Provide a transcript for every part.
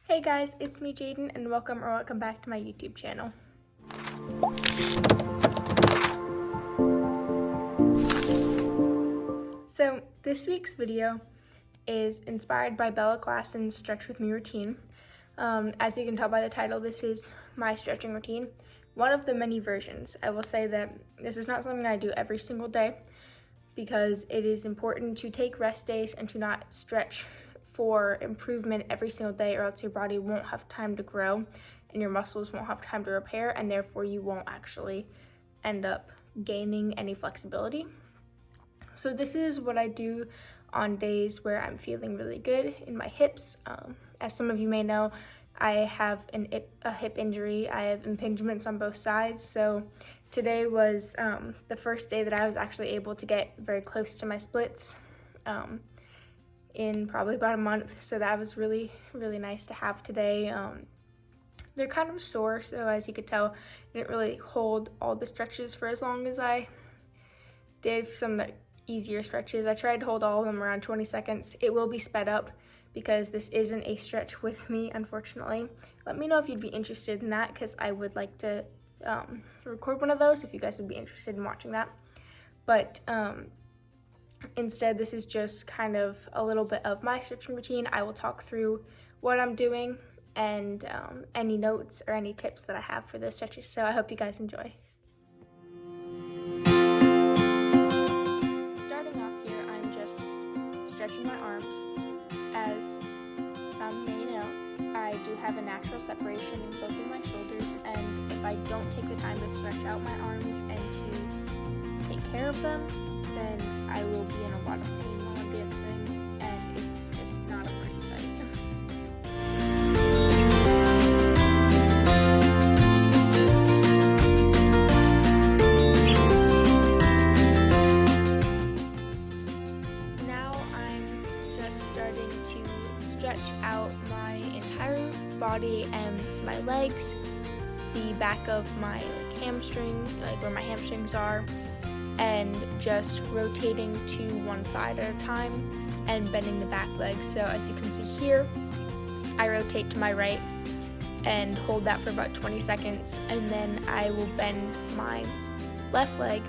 Hey guys, it's me Jaden and welcome back to my YouTube channel. So this week's video is inspired by Bella Glassen's Stretch With Me routine. As you can tell by the title, this is my stretching routine. One of the many versions. I will say that this is not something I do every single day because it is important to take rest days and to not stretch for improvement every single day, or else your body won't have time to grow and your muscles won't have time to repair, and therefore you won't actually end up gaining any flexibility. So this is what I do on days where I'm feeling really good in my hips. As some of you may know, I have a hip injury. I have impingements on both sides, so today was the first day that I was actually able to get very close to my splits in probably about a month, so that was really nice to have today. They're kind of sore, so as you could tell, I didn't really hold all the stretches for as long as I did some of the easier stretches. I tried to hold all of them around 20 seconds. It will be sped up because this isn't a stretch with me, unfortunately. Let me know if you'd be interested in that, because I would like to record one of those if you guys would be interested in watching that. But instead, this is just kind of a little bit of my stretching routine. I will talk through what I'm doing and any notes or any tips that I have for those stretches. So I hope you guys enjoy. Starting off here, I'm just stretching my arms. As some may know, I do have a natural separation in both of my shoulders, and if I don't take the time to stretch out my arms and to take care of them, then I will be in a lot of pain while I'm dancing, and it's just not a pretty sight. Now I'm just starting to stretch out my entire body and my legs, the back of my hamstring, like where my hamstrings are, and just rotating to one side at a time and bending the back legs. So as you can see here, I rotate to my right and hold that for about 20 seconds, and then I will bend my left leg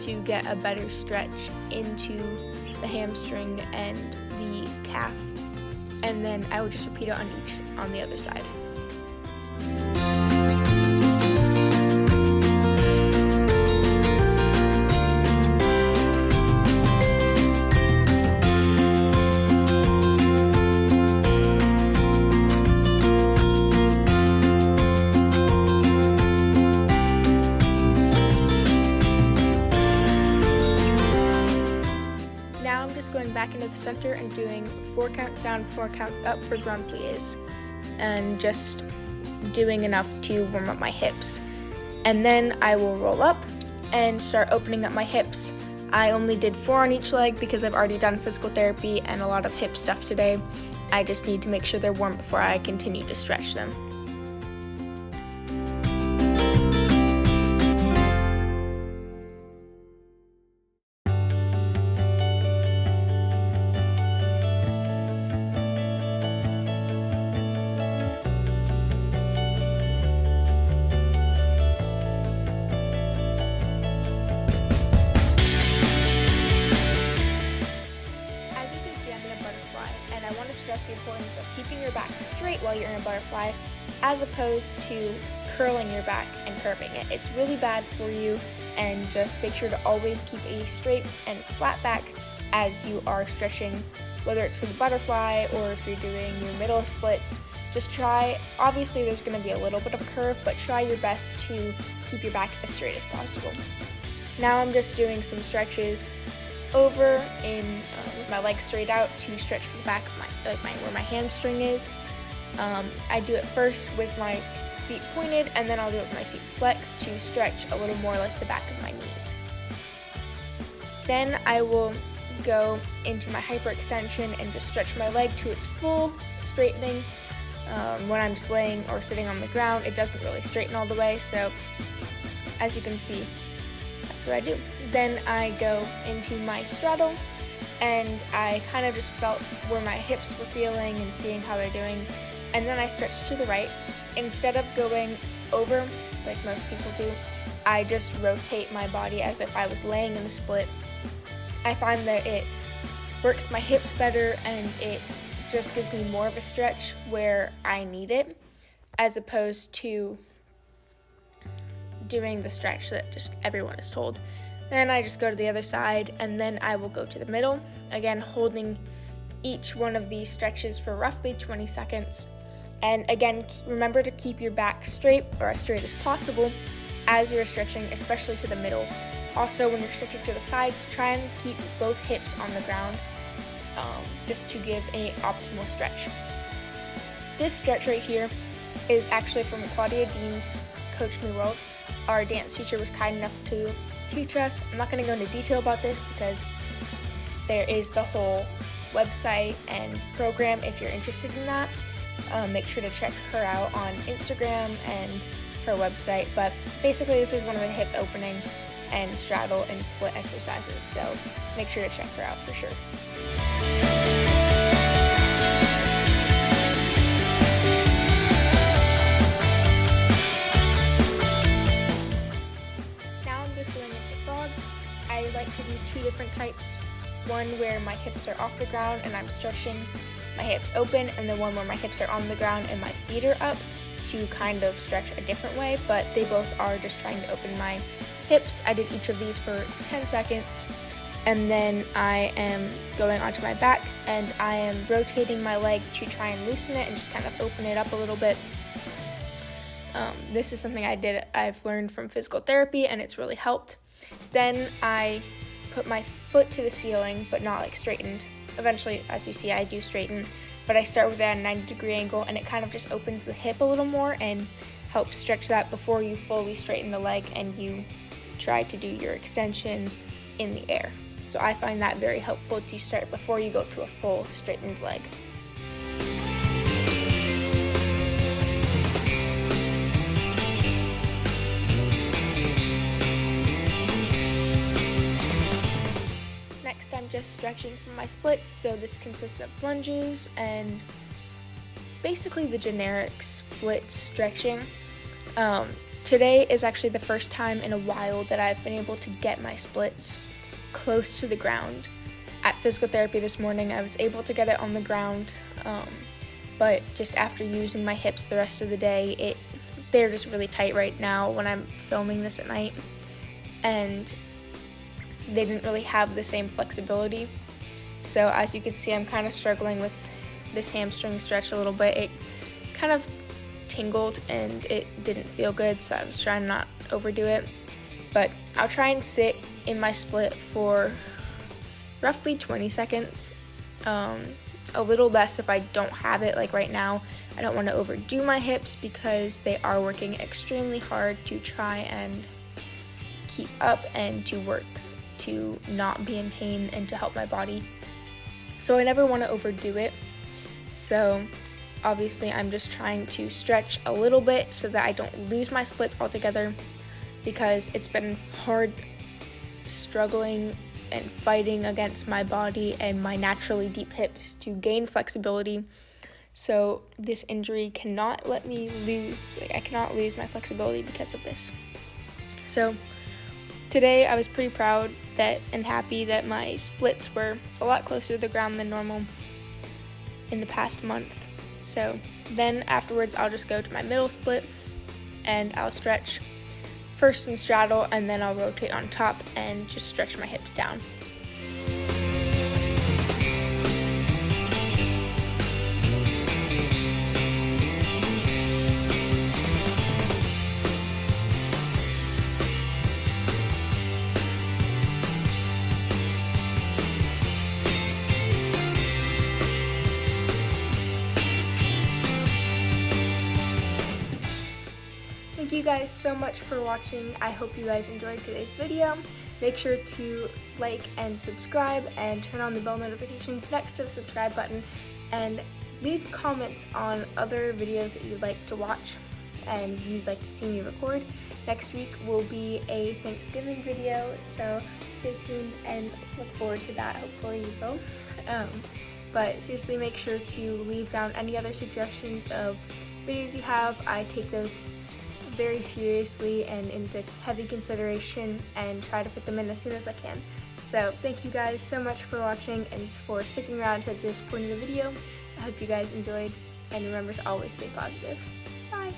to get a better stretch into the hamstring and the calf, and then I will just repeat it on the other side. Going back into the center and doing 4 counts down, 4 counts up for grand plies, and just doing enough to warm up my hips. And then I will roll up and start opening up my hips. I only did 4 on each leg because I've already done physical therapy and a lot of hip stuff today. I just need to make sure they're warm before I continue to stretch them. I want to stress the importance of keeping your back straight while you're in a butterfly, as opposed to curling your back and curving it. It's really bad for you, and just make sure to always keep a straight and flat back as you are stretching, whether it's for the butterfly or if you're doing your middle splits. Just try, obviously there's going to be a little bit of a curve, but try your best to keep your back as straight as possible. Now I'm just doing some stretches over in with my legs straight out to stretch the back of where my hamstring is. I do it first with my feet pointed, and then I'll do it with my feet flexed to stretch a little more like the back of my knees. Then I will go into my hyperextension and just stretch my leg to its full straightening. When I'm just laying or sitting on the ground, it doesn't really straighten all the way, so as you can see, that's what I do. Then I go into my straddle, and I kind of just felt where my hips were feeling and seeing how they're doing. and then I stretch to the right. Instead of going over like most people do, I just rotate my body as if I was laying in a split. I find that it works my hips better and it just gives me more of a stretch where I need it, as opposed to doing the stretch that just everyone is told. Then I just go to the other side, and then I will go to the middle, again holding each one of these stretches for roughly 20 seconds. And again, remember to keep your back straight, or as straight as possible, as you're stretching, especially to the middle. Also, when you're stretching to the sides, try and keep both hips on the ground, just to give an optimal stretch. This stretch right here is actually from Claudia Dean's Coach Me World. Our dance teacher was kind enough to teach us. I'm not going to go into detail about this because there is the whole website and program if you're interested in that. Make sure to check her out on Instagram and her website. But basically, this is one of the hip opening and straddle and split exercises, so make sure to check her out for sure. Now I'm just going into frog. I like to do two different types. One where my hips are off the ground and I'm stretching my hips open, and the one where my hips are on the ground and my feet are up, to kind of stretch a different way, but they both are just trying to open my hips. I did each of these for 10 seconds, and then I am going onto my back and I am rotating my leg to try and loosen it and just kind of open it up a little bit. This is something I've learned from physical therapy, and it's really helped. Then I put my foot to the ceiling, but not like straightened. Eventually, as you see, I do straighten, but I start with that 90-degree angle, and it kind of just opens the hip a little more and helps stretch that before you fully straighten the leg and you try to do your extension in the air. So I find that very helpful to start before you go to a full straightened leg. Next, I'm just stretching for my splits. So this consists of lunges and basically the generic split stretching. Today is actually the first time in a while that I've been able to get my splits close to the ground. At physical therapy this morning, I was able to get it on the ground, but just after using my hips the rest of the day, they're just really tight right now when I'm filming this at night, and they didn't really have the same flexibility. So as you can see, I'm kind of struggling with this hamstring stretch a little bit. It kind of tingled and it didn't feel good, so I was trying not to overdo it. But I'll try and sit in my split for roughly 20 seconds, a little less if I don't have it. Like right now, I don't want to overdo my hips because they are working extremely hard to try and keep up and to work to not be in pain and to help my body. So I never want to overdo it. So obviously I'm just trying to stretch a little bit so that I don't lose my splits altogether, because it's been hard struggling and fighting against my body and my naturally deep hips to gain flexibility. So this injury cannot let me lose, I cannot lose my flexibility because of this. So today I was pretty proud and happy that my splits were a lot closer to the ground than normal in the past month. So then afterwards I'll just go to my middle split and I'll stretch first and straddle, and then I'll rotate on top and just stretch my hips down. Thank you guys so much for watching. I hope you guys enjoyed today's video. Make sure to like and subscribe and turn on the bell notifications next to the subscribe button, and leave comments on other videos that you'd like to watch and you'd like to see me record. Next week will be a Thanksgiving video, so stay tuned and look forward to that. Hopefully you will. But seriously, make sure to leave down any other suggestions of videos you have. I take those very seriously and into heavy consideration and try to fit them in as soon as I can. So thank you guys so much for watching and for sticking around to this point of the video. I hope you guys enjoyed, and remember to always stay positive. Bye!